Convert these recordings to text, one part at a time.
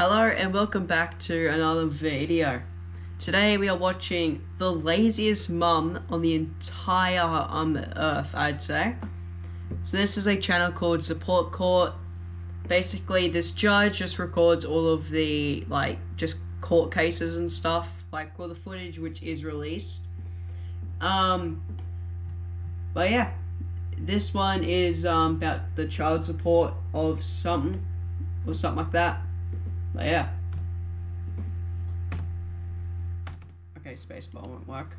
Hello and welcome back to another video. Today we are watching The Laziest Mum on the entire earth, I'd say. So this is a channel called Support Court. Basically this judge just records all of the just court cases and stuff, all the footage which is released. But yeah, this one is about the child support of something or something like that. But yeah. Okay, spacebar won't work.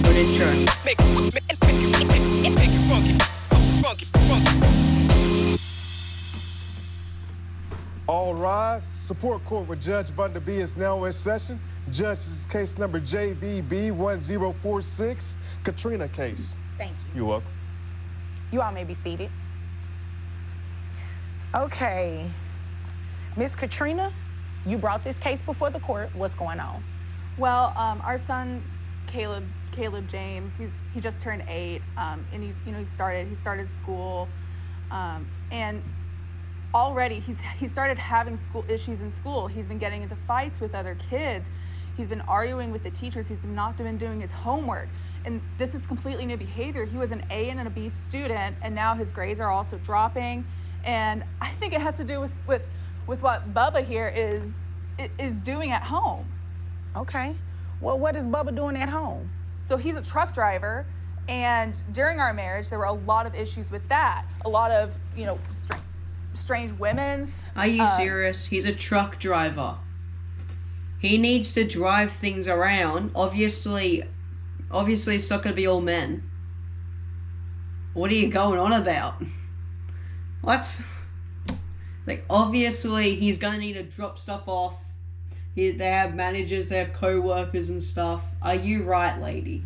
Good intro. All rise. Support court with Judge Vunda B is now in session. Judge, this is case number JVB1046, Katrina case. Thank you. You're welcome. You all may be seated. Okay. Miss Katrina, you brought this case before the court. What's going on? Well, our son, Caleb James, he just turned 8, and he started school, and already he started having school issues in school. He's been getting into fights with other kids. He's been arguing with the teachers. He's not been doing his homework. And this is completely new behavior. He was an A and a B student, and now his grades are also dropping. And I think it has to do with what Bubba here is doing at home. Okay. Well, what is Bubba doing at home? So he's a truck driver, and during our marriage, there were a lot of issues with that. A lot of, strange women. Are you serious? He's a truck driver. He needs to drive things around. Obviously it's not going to be all men. What are you going on about? What? Obviously he's going to need to drop stuff off. They have managers, they have co-workers and stuff. Are you right, lady?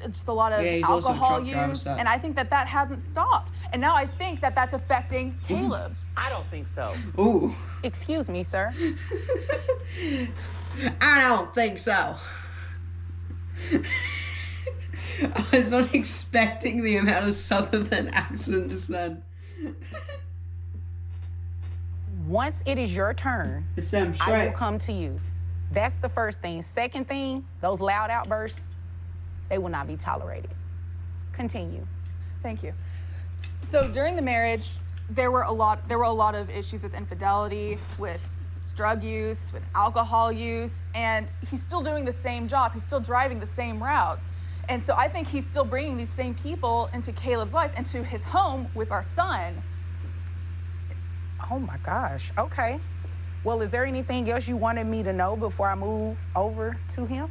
Just a lot of alcohol use, and I think that hasn't stopped. And now I think that that's affecting Caleb. I don't think so. Ooh. Excuse me, sir. I don't think so. I was not expecting the amount of Southern accent just then. Once it is your turn, I will come to you. That's the first thing. Second thing, those loud outbursts, they will not be tolerated. Continue. Thank you. So during the marriage, there were a lot of issues with infidelity, with drug use, with alcohol use, and he's still doing the same job. He's still driving the same routes. And so I think he's still bringing these same people into Caleb's life, into his home with our son. Oh my gosh, okay. Well, is there anything else you wanted me to know before I move over to him?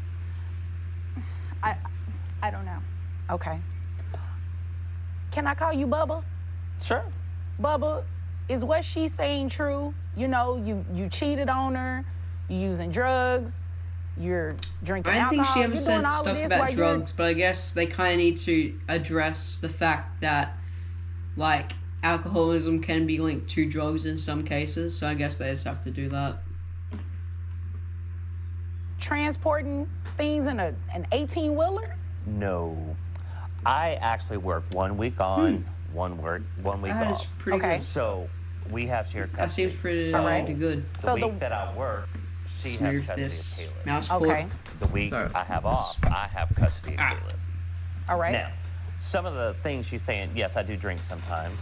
I don't know. Okay. Can I call you Bubba? Sure. Bubba, is what she's saying true? You cheated on her, you're using drugs, you're drinking alcohol. I think she ever said stuff about drugs, but I guess they kind of need to address the fact that, alcoholism can be linked to drugs in some cases, so I guess they just have to do that. Transporting things in an 18-wheeler? No. I actually work 1 week on, one week That off. is pretty Okay. good. So we have shared That custody. seems pretty good. The week that I work, she has Smooth custody this of Caleb. mouse Okay. The week Sorry. I have off, I have custody of Caleb. All right. Now, some of the things she's saying, yes, I do drink sometimes,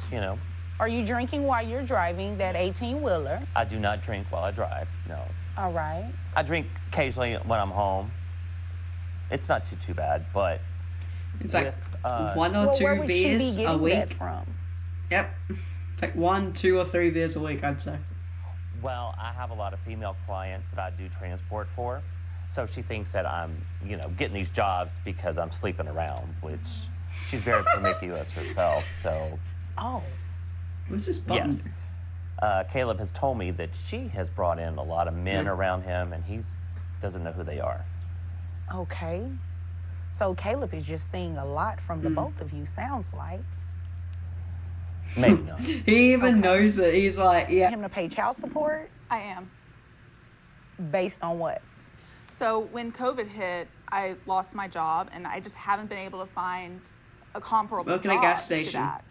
Are you drinking while you're driving that 18-wheeler? I do not drink while I drive, no. All right. I drink occasionally when I'm home. It's not too bad, but It's with, one or Well, two where would she be beers a getting that week. from? Yep. It's 1, 2, or 3 beers a week, I'd say. well, I have a lot of female clients that I do transport for. So she thinks that I'm, getting these jobs because I'm sleeping around, which she's very promiscuous herself, so. Oh. What's this button? Yes. Caleb has told me that she has brought in a lot of men around him, and he doesn't know who they are. Okay. So Caleb is just seeing a lot from the both of you, sounds like. Maybe not. He even knows it. He's like, yeah. Him to pay child support I am. based on what? So when COVID hit, I lost my job, and I just haven't been able to find a comparable Work at a job gas to station. that.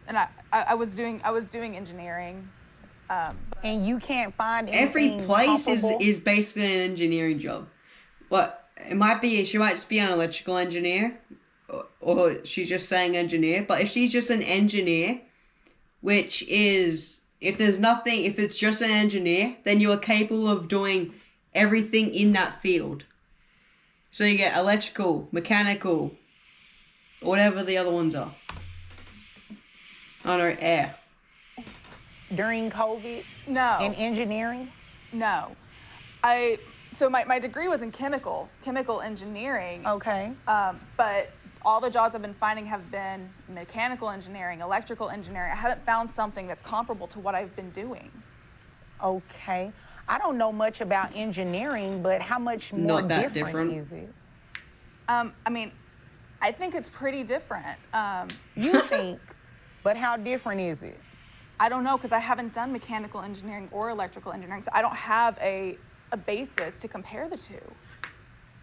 And I was doing engineering. And you can't find Every anything place comparable? is basically an engineering job. But it might be, she might just be an electrical engineer, or she's just saying engineer. But if she's just an engineer, which is, if it's just an engineer, then you are capable of doing everything in that field. So you get electrical, mechanical, whatever the other ones are. Oh no, air. During COVID No. in engineering? No. So my degree was in chemical engineering. Okay. But all the jobs I've been finding have been mechanical engineering, electrical engineering. I haven't found something that's comparable to what I've been doing. Okay. I don't know much about engineering, but how much more Not that different different. is it? I mean, I think it's pretty different. You think, but how different is it? I don't know, because I haven't done mechanical engineering or electrical engineering, so I don't have a basis to compare the two.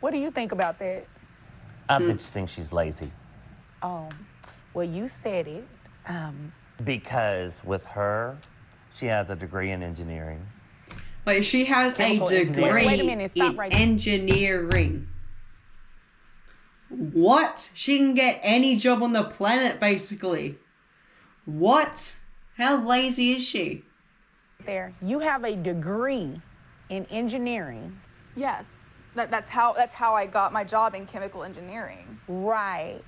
What do you think about that? I just think she's lazy. Oh, well, you said it. Because with her, she has a degree in engineering. Wait, she has a Chemical degree engineering. Wait a minute, stop in right there. engineering. What? She can get any job on the planet, basically. What? How lazy is she? There, you have a degree in engineering. Yes, that's how I got my job in chemical engineering. Right.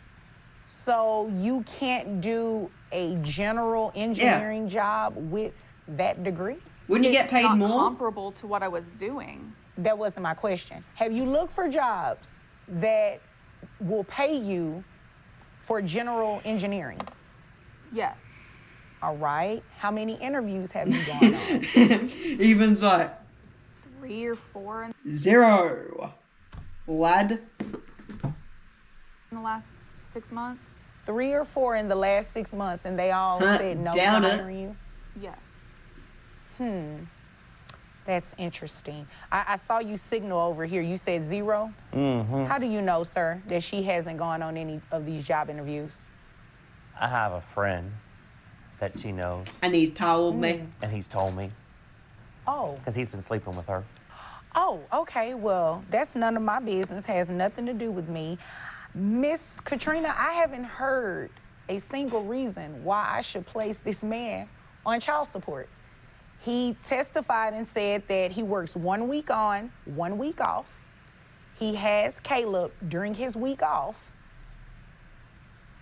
So you can't do a general engineering job with that degree? Wouldn't you get It's paid not more? comparable to what I was doing. That wasn't my question. Have you looked for jobs that will pay you for general engineering? Yes. All right. How many interviews have you gone on? Even so. 3 or 4 in 0. Lad. the last 6 months. 3 or 4 in the last 6 months, and they all said no to Doubt it. hiring you? Yes. That's interesting. I saw you signal over here. You said 0? Mm-hmm. How do you know, sir, that she hasn't gone on any of these job interviews? I have a friend that she knows, And he's told me. and he's told me, Oh, because he's been sleeping with her. oh, okay. Well, that's none of my business. Has nothing to do with me. Miss Katrina, I haven't heard a single reason why I should place this man on child support. He testified and said that he works 1 week on, 1 week off. He has Caleb during his week off.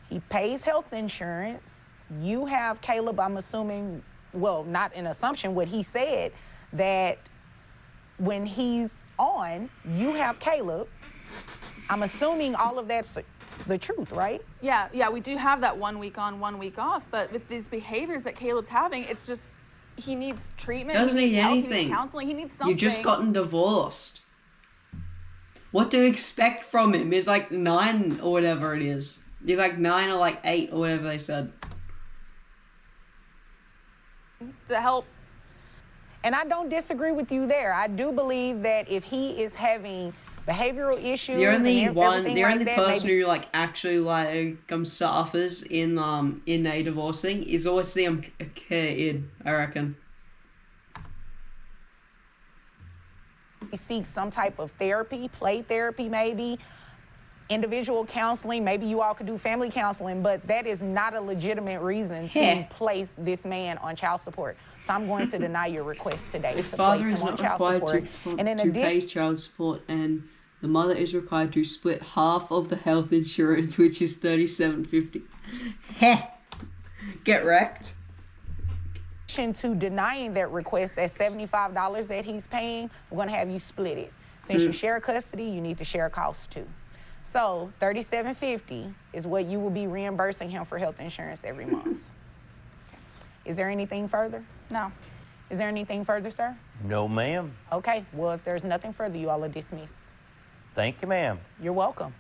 He pays health insurance. You have Caleb, I'm assuming, well, not an assumption, what he said, that when he's on, you have Caleb. I'm assuming all of that's the truth, right? Yeah, we do have that 1 week on, 1 week off, but with these behaviors that Caleb's having, it's just, he needs treatment. Doesn't he needs need help, He anything. needs counseling. He needs something. You just gotten divorced. What to expect from him is like 9 or whatever it is. He's like 9 or like 8 or whatever they said. to help. And I don't disagree with you there. I do believe that if he is having behavioral issues, The only and one, everything the like only that, person maybe- who like actually like suffers in a divorcing is always the kid, I reckon. seek some type of therapy, play therapy maybe, individual counseling, maybe you all could do family counseling, but that is not a legitimate reason to Yeah. place this man on child support. So I'm going to deny your request today The to father place is him on not child required support. And in to addition, pay child support, and the mother is required to split half of the health insurance, which is $37.50. Heh. Get wrecked. to denying that request, that $75 that he's paying, we're going to have you split it. Since you share custody, you need to share costs too. So $37.50 is what you will be reimbursing him for health insurance every month. Is there anything further? No. Is there anything further, sir? No, ma'am. Okay, well, if there's nothing further, you all are dismissed. Thank you, ma'am. You're welcome.